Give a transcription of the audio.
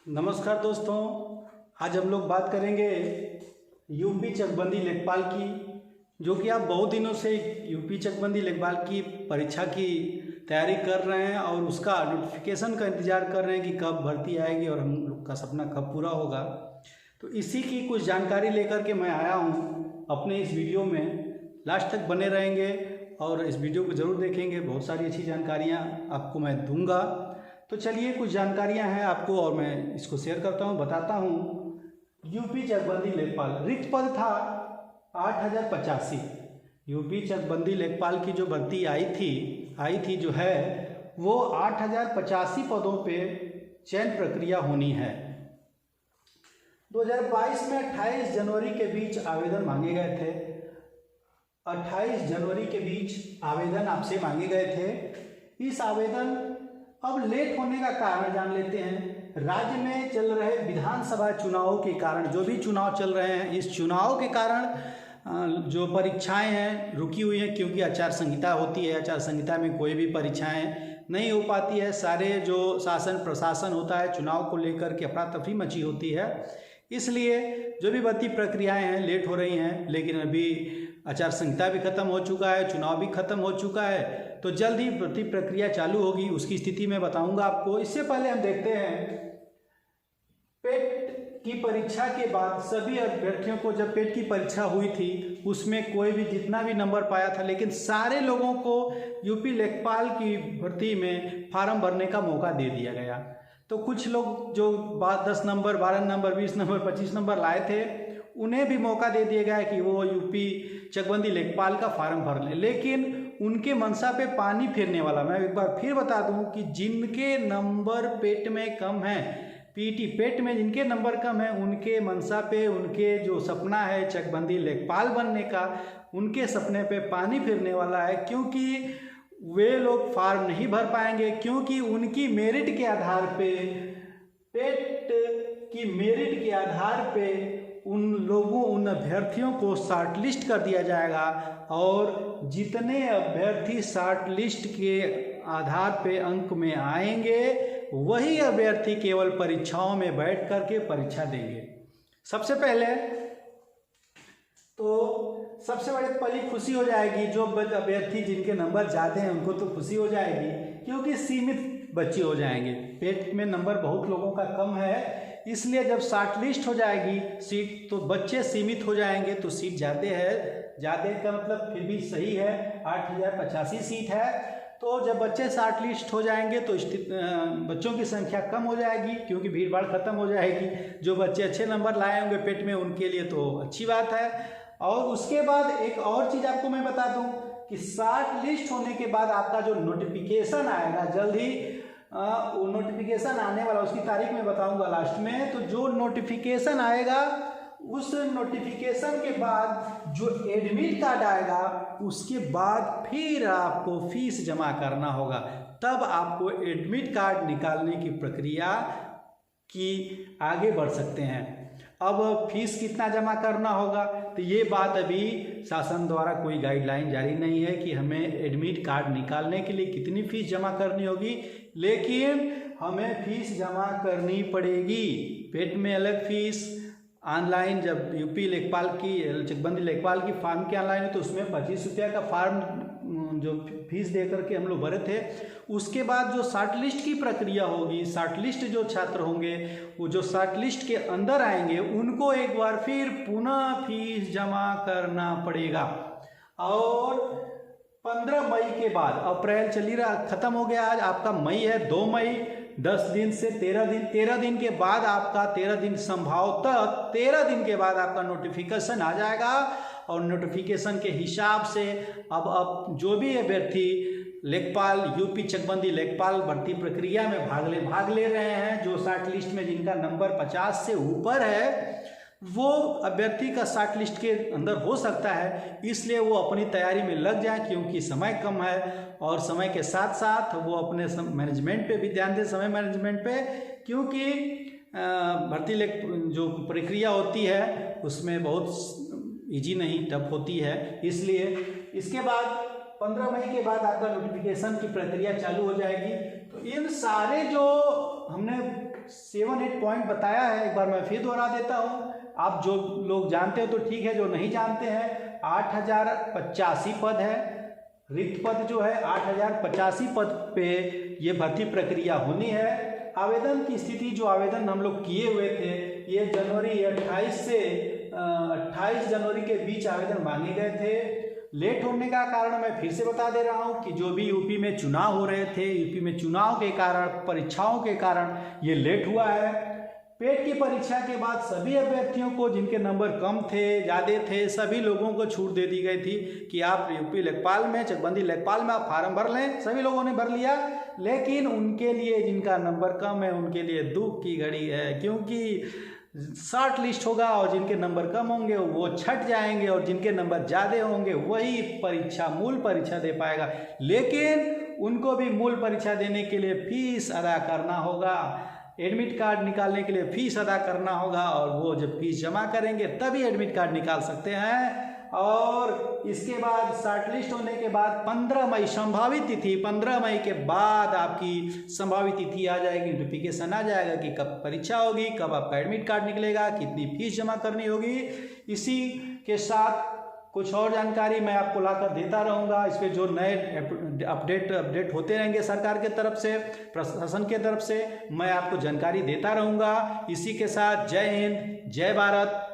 नमस्कार दोस्तों, आज हम लोग बात करेंगे यूपी चकबंदी लेखपाल की, जो कि आप बहुत दिनों से यूपी चकबंदी लेखपाल की परीक्षा की तैयारी कर रहे हैं और उसका नोटिफिकेशन का इंतज़ार कर रहे हैं कि कब भर्ती आएगी और हम लोग का सपना कब पूरा होगा। तो इसी की कुछ जानकारी लेकर के मैं आया हूँ अपने इस वीडियो में। लास्ट तक बने रहेंगे और इस वीडियो को ज़रूर देखेंगे, बहुत सारी अच्छी जानकारियाँ आपको मैं दूंगा। तो चलिए, कुछ जानकारियां हैं आपको और मैं इसको शेयर करता हूं, बताता हूं। यूपी चकबंदी लेखपाल रिक्त पद था 8085। यूपी चकबंदी लेखपाल की जो भर्ती आई थी जो है वो 8085 पदों पे चयन प्रक्रिया होनी है। 2022 में 28 जनवरी के बीच आवेदन मांगे गए थे। 28 जनवरी के बीच आवेदन आपसे मांगे गए थे। इस आवेदन अब लेट होने का कारण जान लेते हैं। राज्य में चल रहे विधानसभा चुनावों के कारण, जो भी चुनाव चल रहे हैं, इस चुनाव के कारण जो परीक्षाएं हैं रुकी हुई हैं, क्योंकि आचार संहिता होती है। आचार संहिता में कोई भी परीक्षाएं नहीं हो पाती है। सारे जो शासन प्रशासन होता है चुनाव को लेकर के अफरा तफरी मची होती है, इसलिए जो भी भर्ती प्रक्रियाएं हैं लेट हो रही हैं। लेकिन अभी आचार संहिता भी खत्म हो चुका है, चुनाव भी खत्म हो चुका है, तो जल्द ही भर्ती प्रक्रिया चालू होगी। उसकी स्थिति मैं बताऊंगा आपको। इससे पहले हम देखते हैं, पेट की परीक्षा के बाद सभी अभ्यर्थियों को, जब पेट की परीक्षा हुई थी उसमें कोई भी जितना भी नंबर पाया था, लेकिन सारे लोगों को यूपी लेखपाल की भर्ती में फार्म भरने का मौका दे दिया गया। तो कुछ लोग जो 10 नंबर, 12 नंबर, 20 नंबर, 25 नंबर लाए थे, उन्हें भी मौका दे दिया गया कि वो यूपी चकबंदी लेखपाल का फार्म भर लें। लेकिन उनके मनसा पे पानी फिरने वाला, मैं एक बार फिर बता दूं कि जिनके नंबर पेट में कम है, पीटी पेट में जिनके नंबर कम है, उनके मनसा पे, उनके जो सपना है चकबंदी लेखपाल बनने का, उनके सपने पे पानी फिरने वाला है। क्योंकि वे लोग फार्म नहीं भर पाएंगे, क्योंकि उनकी मेरिट के आधार पे, पेट की मेरिट के आधार पे उन अभ्यर्थियों को शॉर्ट लिस्ट कर दिया जाएगा और जितने अभ्यर्थी शॉर्ट लिस्ट के आधार पे अंक में आएंगे, वही अभ्यर्थी केवल परीक्षाओं में बैठ करके परीक्षा देंगे। सबसे बड़ी खुशी हो जाएगी जो अभ्यर्थी जिनके नंबर ज़्यादा हैं उनको तो खुशी हो जाएगी, क्योंकि सीमित बच्चे हो जाएंगे। पेट में नंबर बहुत लोगों का कम है, इसलिए जब शॉर्ट लिस्ट हो जाएगी सीट तो बच्चे सीमित हो जाएंगे, तो सीट ज़्यादा है। ज़्यादा का मतलब फिर भी सही है, 8085 सीट है। तो जब बच्चे शॉर्ट लिस्ट हो जाएंगे तो बच्चों की संख्या कम हो जाएगी, क्योंकि भीड़ भाड़ खत्म हो जाएगी। जो बच्चे अच्छे नंबर लाए होंगे पेट में, उनके लिए तो अच्छी बात है। और उसके बाद एक और चीज़ आपको मैं बता दूं कि शॉर्ट लिस्ट होने के बाद आपका जो नोटिफिकेशन आएगा, जल्द ही वो नोटिफिकेशन आने वाला, उसकी तारीख मैं बताऊंगा लास्ट में। तो जो नोटिफिकेशन आएगा, उस नोटिफिकेशन के बाद जो एडमिट कार्ड आएगा, उसके बाद फिर आपको फीस जमा करना होगा। तब आपको एडमिट कार्ड निकालने की प्रक्रिया की आगे बढ़ सकते हैं। अब फीस कितना जमा करना होगा, तो ये बात अभी शासन द्वारा कोई गाइडलाइन जारी नहीं है कि हमें एडमिट कार्ड निकालने के लिए कितनी फीस जमा करनी होगी, लेकिन हमें फीस जमा करनी पड़ेगी। पेट में अलग फीस, ऑनलाइन जब यूपी लेखपाल की, चकबंदी लेखपाल की फार्म की ऑनलाइन है तो उसमें 25 रुपया का फार्म जो फीस दे करके हम लोग भरे थे। उसके बाद जो शॉर्ट लिस्ट की प्रक्रिया होगी, शॉर्ट लिस्ट जो छात्र होंगे, वो जो शॉर्ट लिस्ट के अंदर आएंगे, उनको एक बार फिर पुनः फीस जमा करना पड़ेगा। और 15 मई के बाद, अप्रैल चली रहा, खत्म हो गया, आज आपका मई है, 2 मई, 10 दिन से 13 दिन के बाद आपका 13 दिन संभवतः 13 दिन के बाद आपका नोटिफिकेशन आ जाएगा। और नोटिफिकेशन के हिसाब से अब जो भी अभ्यर्थी लेखपाल, यूपी चकबंदी लेखपाल भर्ती प्रक्रिया में भाग ले रहे हैं, जो शॉर्ट लिस्ट में जिनका नंबर 50 से ऊपर है, वो अभ्यर्थी का शॉर्ट लिस्ट के अंदर हो सकता है। इसलिए वो अपनी तैयारी में लग जाए, क्योंकि समय कम है। और समय के साथ साथ वो अपने मैनेजमेंट पे भी ध्यान दें, समय मैनेजमेंट पे, क्योंकि भर्ती जो प्रक्रिया होती है उसमें बहुत इजी नहीं, टफ होती है। इसलिए इसके बाद 15 मई के बाद आपका नोटिफिकेशन की प्रक्रिया चालू हो जाएगी। तो इन सारे जो हमने 7-8 पॉइंट बताया है, एक बार मैं फिर दोहरा देता हूँ। आप जो लोग जानते हो तो ठीक है, जो नहीं जानते हैं 8085 पद है, रिक्त पद जो है 8085 पद पे ये भर्ती प्रक्रिया होनी है। आवेदन की स्थिति, जो आवेदन हम लोग किए हुए थे, ये जनवरी 28 से 28 जनवरी के बीच आवेदन मांगे गए थे। लेट होने का कारण मैं फिर से बता दे रहा हूँ कि जो भी यूपी में चुनाव हो रहे थे, यूपी में चुनाव के कारण, परीक्षाओं के कारण ये लेट हुआ है। पेट की परीक्षा के बाद सभी अभ्यर्थियों को जिनके नंबर कम थे, ज़्यादा थे, सभी लोगों को छूट दे दी गई थी कि आप यूपी लेखपाल में, चकबंदी लेखपाल में आप फार्म भर लें। सभी लोगों ने भर लिया, लेकिन उनके लिए जिनका नंबर कम है उनके लिए दुख की घड़ी है, क्योंकि शॉर्ट लिस्ट होगा और जिनके नंबर कम होंगे वो छट जाएंगे और जिनके नंबर ज़्यादा होंगे वही परीक्षा, मूल परीक्षा दे पाएगा। लेकिन उनको भी मूल परीक्षा देने के लिए फीस अदा करना होगा, एडमिट कार्ड निकालने के लिए फीस अदा करना होगा, और वो जब फीस जमा करेंगे तभी एडमिट कार्ड निकाल सकते हैं। और इसके बाद शॉर्टलिस्ट होने के बाद 15 मई संभावित तिथि, 15 मई के बाद आपकी संभावित तिथि आ जाएगी, नोटिफिकेशन आ जाएगा कि कब परीक्षा होगी, कब आपका एडमिट कार्ड निकलेगा, कितनी फीस जमा करनी होगी। इसी के साथ कुछ और जानकारी मैं आपको लाकर देता रहूँगा। इस पर जो नए अपडेट होते रहेंगे सरकार के तरफ से, प्रशासन के तरफ से, मैं आपको जानकारी देता रहूँगा। इसी के साथ जय हिंद, जय भारत।